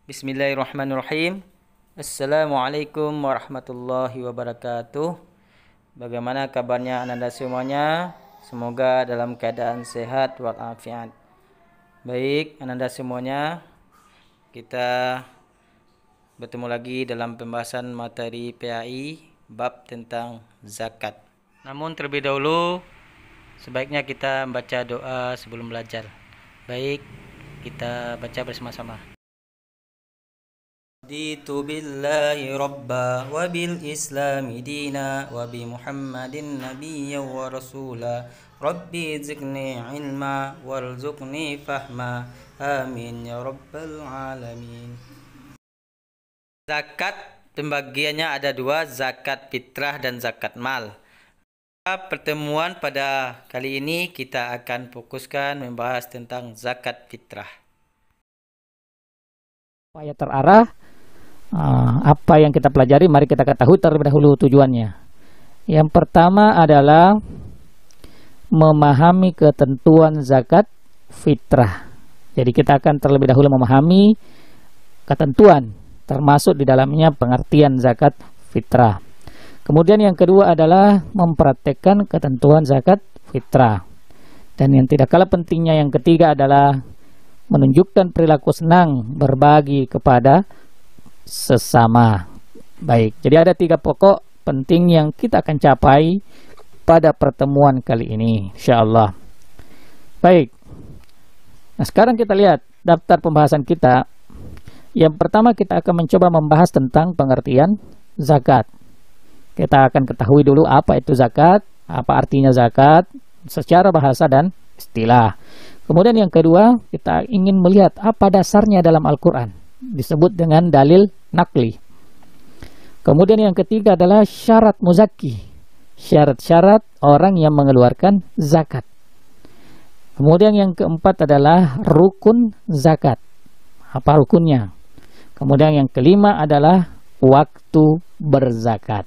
Bismillahirrahmanirrahim. Assalamualaikum warahmatullahi wabarakatuh. Bagaimana kabarnya Ananda semuanya? Semoga dalam keadaan sehat walafiat. Baik, Ananda semuanya, kita bertemu lagi dalam pembahasan materi PAI bab tentang zakat. Namun terlebih dahulu sebaiknya kita membaca doa sebelum belajar. Baik, kita baca bersama-sama. Raditu billahi rabba wa bil islami dina wa bi muhammadin nabiyya wa rasula rabbi zidni ilma warzuqni fahma amin ya rabbal alamin. Zakat pembagiannya ada dua, zakat fitrah dan zakat mal. Pertemuan pada kali ini kita akan fokuskan membahas tentang zakat fitrah. Supaya terarah apa yang kita pelajari, mari kita ketahui terlebih dahulu tujuannya. Yang pertama adalah memahami ketentuan zakat fitrah. Jadi kita akan terlebih dahulu memahami ketentuan, termasuk di dalamnya pengertian zakat fitrah. Kemudian yang kedua adalah mempraktekkan ketentuan zakat fitrah. Dan yang tidak kalah pentingnya yang ketiga adalah menunjukkan perilaku senang berbagi kepada sesama. Baik, jadi ada 3 pokok penting yang kita akan capai pada pertemuan kali ini, insyaallah. Baik, nah sekarang kita lihat daftar pembahasan kita. Yang pertama kita akan mencoba membahas tentang pengertian zakat. Kita akan ketahui dulu apa itu zakat, apa artinya zakat secara bahasa dan istilah. Kemudian yang kedua, kita ingin melihat apa dasarnya dalam Al-Quran, disebut dengan dalil nakli. Kemudian yang ketiga adalah syarat muzaki, syarat-syarat orang yang mengeluarkan zakat. Kemudian yang keempat adalah rukun zakat, apa rukunnya. Kemudian yang kelima adalah waktu berzakat.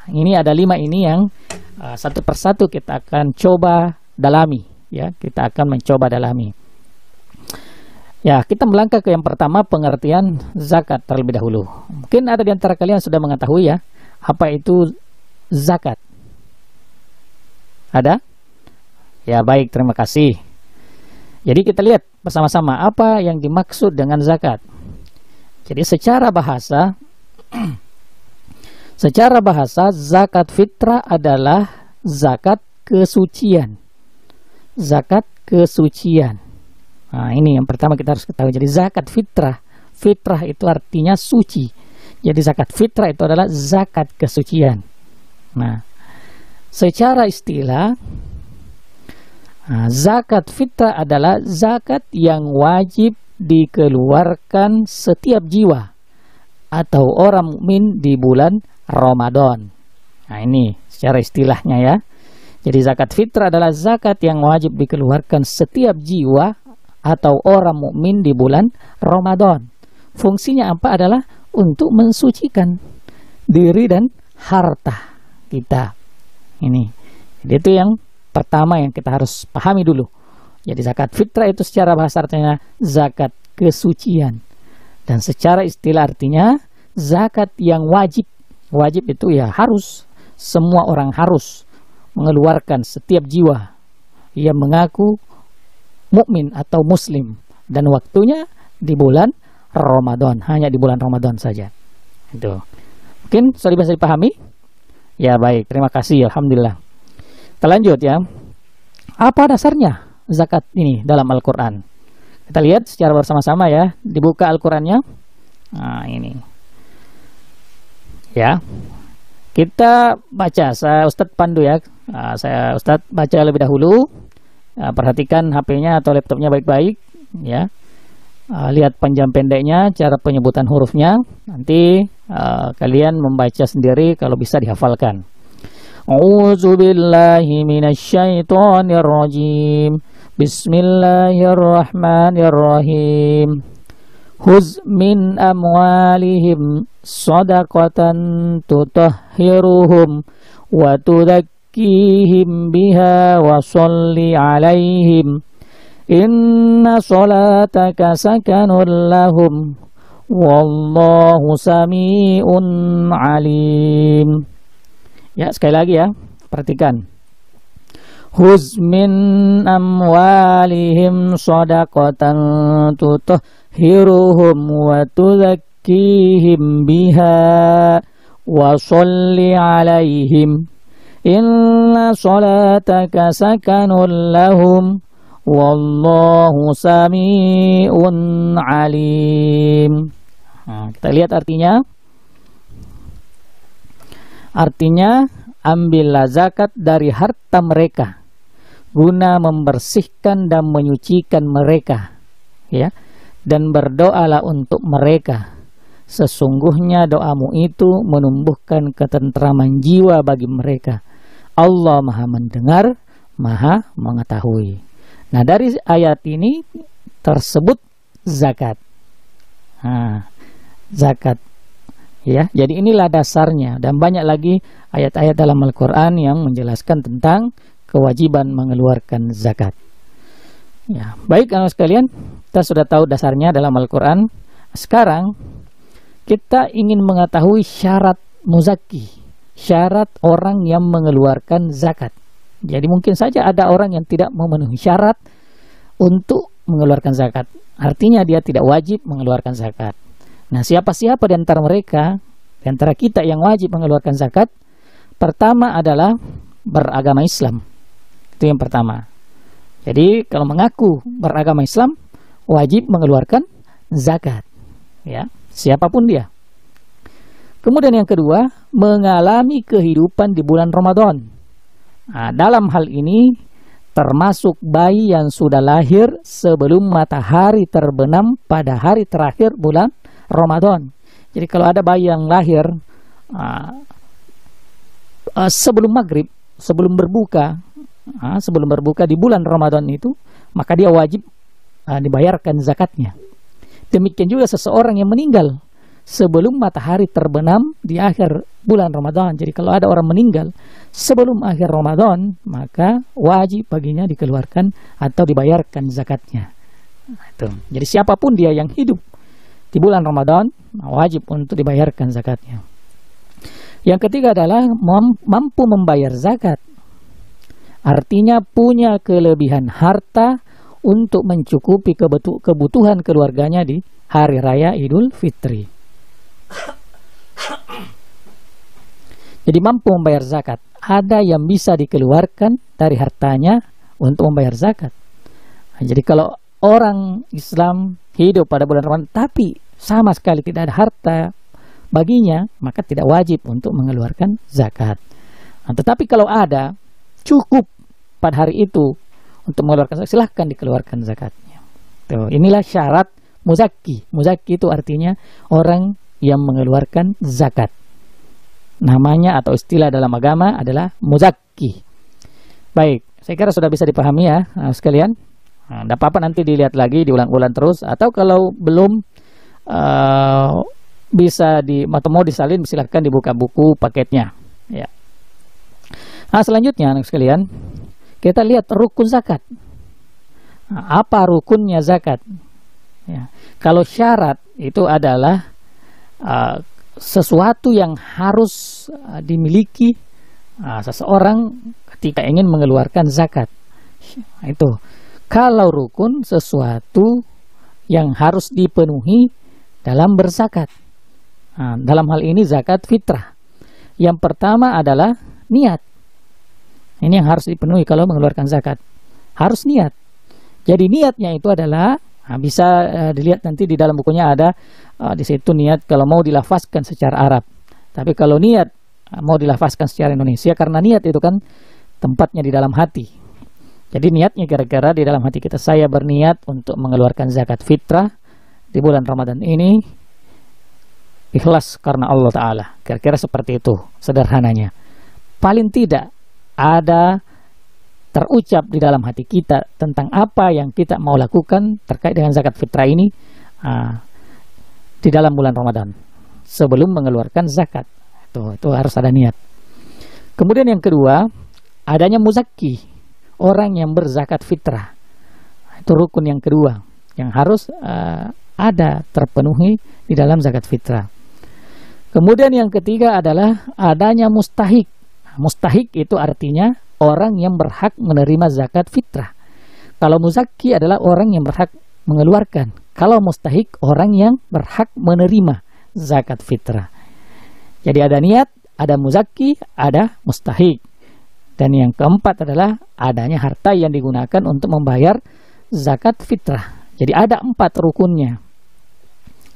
Ini ada 5 ini yang satu persatu kita akan coba dalami. Ya, kita akan mencoba dalami. Ya, kita melangkah ke yang pertama, pengertian zakat terlebih dahulu. Mungkin ada di antara kalian sudah mengetahui ya, apa itu zakat. Ada? Ya, baik, terima kasih. Jadi kita lihat bersama-sama apa yang dimaksud dengan zakat. Jadi secara bahasa zakat fitrah adalah zakat kesucian. Zakat kesucian. Nah, ini yang pertama kita harus ketahui. Jadi zakat fitrah, fitrah itu artinya suci. Jadi zakat fitrah itu adalah zakat kesucian. Nah, secara istilah, zakat fitrah adalah zakat yang wajib dikeluarkan setiap jiwa atau orang mukmin di bulan Ramadan. Nah, ini secara istilahnya ya. Jadi zakat fitrah adalah zakat yang wajib dikeluarkan setiap jiwa atau orang mukmin di bulan Ramadan. Fungsinya apa? Adalah untuk mensucikan diri dan harta kita. Ini. Jadi itu yang pertama yang kita harus pahami dulu. Jadi zakat fitrah itu secara bahasa artinya zakat kesucian. Dan secara istilah artinya zakat yang wajib. Wajib itu ya harus, semua orang harus mengeluarkan setiap jiwa yang mengaku mukmin atau muslim, dan waktunya di bulan Ramadan, hanya di bulan Ramadan saja. Itu. Mungkin sudah bisa dipahami? Ya, baik, terima kasih, alhamdulillah. Kita lanjut ya. Apa dasarnya zakat ini dalam Al-Qur'an? Kita lihat secara bersama-sama ya. Dibuka Al-Qur'annya. Nah, ini. Ya. Kita baca, saya Ustadz pandu ya. Saya Ustadz baca lebih dahulu. Perhatikan HP-nya atau laptopnya baik-baik ya. Lihat panjang pendeknya, cara penyebutan hurufnya. Nanti kalian membaca sendiri kalau bisa dihafalkan. A'udzubillahi minasyaitonirrajim. Bismillahirrahmanirrahim. Huz min amwalihim sadaqatan tutahhiruhum wa tudakkihim biha wa sholli alaihim inna salataka sakanun lahum wallahu sami'un alim. Ya, sekali lagi ya, perhatikan. Huz min amwalihim shadaqatan tutahhiruhum wa tuzakkihim biha wa sholli alaihim inna salataka sakanun lahum wallahu sami'un alim. Nah, kita lihat artinya. Artinya, ambillah zakat dari harta mereka guna membersihkan dan menyucikan mereka, ya, dan berdoalah untuk mereka. Sesungguhnya doamu itu menumbuhkan ketentraman jiwa bagi mereka. Allah Maha mendengar, Maha mengetahui. Nah, dari ayat ini tersebut zakat. Nah, zakat. Ya, jadi inilah dasarnya, dan banyak lagi ayat-ayat dalam Al-Quran yang menjelaskan tentang kewajiban mengeluarkan zakat. Ya, baik anak sekalian, kita sudah tahu dasarnya dalam Al-Quran. Sekarang kita ingin mengetahui syarat muzaki, syarat orang yang mengeluarkan zakat. Jadi mungkin saja ada orang yang tidak memenuhi syarat untuk mengeluarkan zakat. Artinya dia tidak wajib mengeluarkan zakat. Nah, siapa-siapa di antara mereka, di antara kita yang wajib mengeluarkan zakat? Pertama adalah beragama Islam. Itu yang pertama. Jadi kalau mengaku beragama Islam, wajib mengeluarkan zakat. Ya, siapapun dia. Kemudian yang kedua, mengalami kehidupan di bulan Ramadan. Nah, dalam hal ini termasuk bayi yang sudah lahir sebelum matahari terbenam pada hari terakhir bulan Ramadan. Jadi kalau ada bayi yang lahir sebelum maghrib, sebelum berbuka di bulan Ramadan itu, maka dia wajib dibayarkan zakatnya. Demikian juga seseorang yang meninggal sebelum matahari terbenam di akhir bulan Ramadan. Jadi kalau ada orang meninggal sebelum akhir Ramadan, maka wajib baginya dikeluarkan atau dibayarkan zakatnya. Nah, itu. Jadi siapapun dia yang hidup di bulan Ramadan, wajib untuk dibayarkan zakatnya. Yang ketiga adalah mampu membayar zakat. Artinya punya kelebihan harta untuk mencukupi kebutuhan keluarganya di hari raya Idul Fitri. Jadi mampu membayar zakat. Ada yang bisa dikeluarkan dari hartanya untuk membayar zakat. Nah, jadi kalau orang Islam hidup pada bulan Ramadan tapi sama sekali tidak ada harta baginya, maka tidak wajib untuk mengeluarkan zakat. Nah, tetapi kalau ada cukup pada hari itu untuk mengeluarkan zakat, silahkan dikeluarkan zakatnya. Tuh, inilah syarat muzaki. Muzaki itu artinya orang yang mengeluarkan zakat. Namanya atau istilah dalam agama adalah muzaki. Baik, saya kira sudah bisa dipahami ya sekalian. Nah, tidak apa-apa nanti dilihat lagi, diulang-ulang terus. Atau kalau belum bisa atau mau disalin, silahkan dibuka buku paketnya. Ya. Nah, selanjutnya anak sekalian, kita lihat rukun zakat. Nah, apa rukunnya zakat? Ya. Kalau syarat itu adalah sesuatu yang harus dimiliki seseorang ketika ingin mengeluarkan zakat. Nah, itu. Kalau rukun sesuatu yang harus dipenuhi dalam berzakat. Nah, dalam hal ini zakat fitrah. Yang pertama adalah niat. Ini yang harus dipenuhi kalau mengeluarkan zakat. Harus niat. Jadi niatnya itu adalah bisa dilihat nanti di dalam bukunya ada di situ niat kalau mau dilafazkan secara Arab. Tapi kalau niat mau dilafazkan secara Indonesia, karena niat itu kan tempatnya di dalam hati. Jadi niatnya kira-kira di dalam hati kita, saya berniat untuk mengeluarkan zakat fitrah di bulan Ramadan ini ikhlas karena Allah Ta'ala. Kira-kira seperti itu sederhananya. Paling tidak ada terucap di dalam hati kita tentang apa yang kita mau lakukan terkait dengan zakat fitrah ini di dalam bulan Ramadan sebelum mengeluarkan zakat. Itu harus ada niat. Kemudian yang kedua, adanya muzaki, orang yang berzakat fitrah. Itu rukun yang kedua yang harus ada terpenuhi di dalam zakat fitrah. Kemudian yang ketiga adalah adanya mustahik. Mustahik itu artinya orang yang berhak menerima zakat fitrah. Kalau muzaki adalah orang yang berhak mengeluarkan. Kalau mustahik orang yang berhak menerima zakat fitrah. Jadi ada niat, ada muzaki, ada mustahik. Dan yang keempat adalah adanya harta yang digunakan untuk membayar zakat fitrah. Jadi ada 4 rukunnya.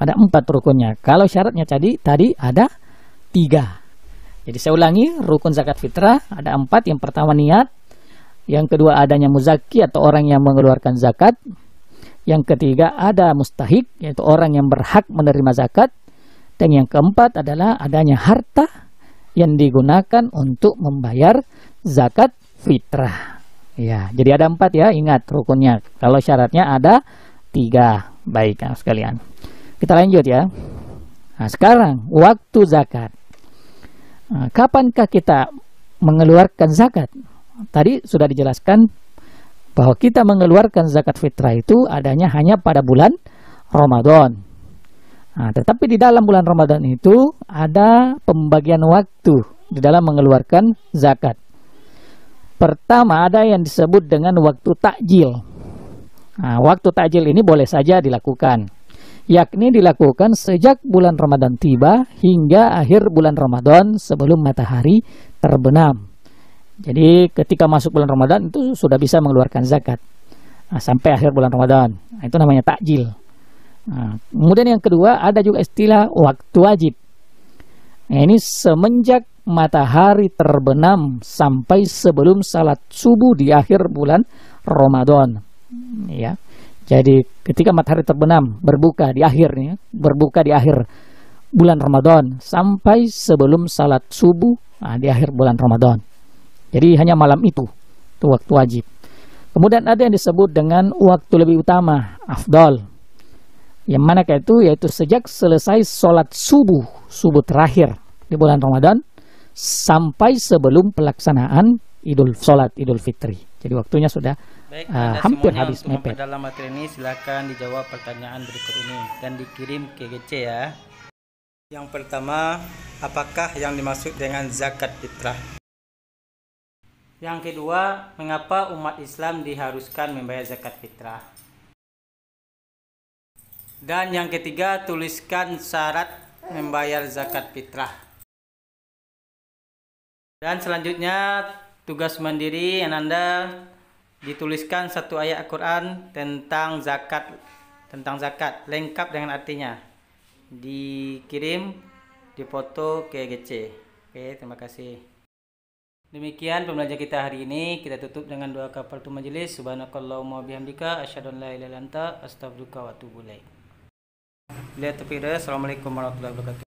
Ada 4 rukunnya. Kalau syaratnya tadi ada 3. Jadi saya ulangi, rukun zakat fitrah ada 4. Yang pertama niat. Yang kedua adanya muzaki atau orang yang mengeluarkan zakat. Yang ketiga ada mustahik, yaitu orang yang berhak menerima zakat. Dan yang keempat adalah adanya harta yang digunakan untuk membayar zakat fitrah. Ya, jadi ada 4 ya, ingat rukunnya. Kalau syaratnya ada 3. Baik, sekalian. Kita lanjut ya. Nah, sekarang waktu zakat. Nah, kapankah kita mengeluarkan zakat? Tadi sudah dijelaskan bahwa kita mengeluarkan zakat fitrah itu adanya hanya pada bulan Ramadan. Nah, tetapi di dalam bulan Ramadan itu ada pembagian waktu di dalam mengeluarkan zakat. Pertama ada yang disebut dengan waktu takjil. Nah, waktu takjil ini boleh saja dilakukan, yakni dilakukan sejak bulan Ramadan tiba hingga akhir bulan Ramadan sebelum matahari terbenam. Jadi ketika masuk bulan Ramadan itu sudah bisa mengeluarkan zakat. Nah, sampai akhir bulan Ramadan. Nah, itu namanya takjil. Nah, kemudian yang kedua ada juga istilah waktu wajib. Nah, ini semenjak matahari terbenam sampai sebelum salat subuh di akhir bulan Ramadan. Ya. Jadi ketika matahari terbenam berbuka di akhir bulan Ramadan sampai sebelum salat subuh di akhir bulan Ramadan. Jadi hanya malam itu waktu wajib. Kemudian ada yang disebut dengan waktu lebih utama, afdal. Yang mana yaitu sejak selesai sholat subuh terakhir di bulan Ramadan sampai sebelum pelaksanaan sholat Idul Fitri. Jadi waktunya sudah hampir habis mepet. Dalam materi ini silakan dijawab pertanyaan berikut ini dan dikirim ke GC ya. Yang pertama, apakah yang dimaksud dengan zakat fitrah? Yang kedua, mengapa umat Islam diharuskan membayar zakat fitrah? Dan yang ketiga, tuliskan syarat membayar zakat fitrah. Dan selanjutnya, tugas mandiri Anda dituliskan 1 ayat Al-Quran tentang zakat, lengkap dengan artinya. Dikirim, dipoto ke GC. Oke, terima kasih. Demikian pembelajaran kita hari ini. Kita tutup dengan doa kafaratul majelis. Subhanakallahumma bihamdika asyhadu an la ilaha illa anta astaghfiruka wa atubu ilaik. Assalamualaikum warahmatullahi wabarakatuh.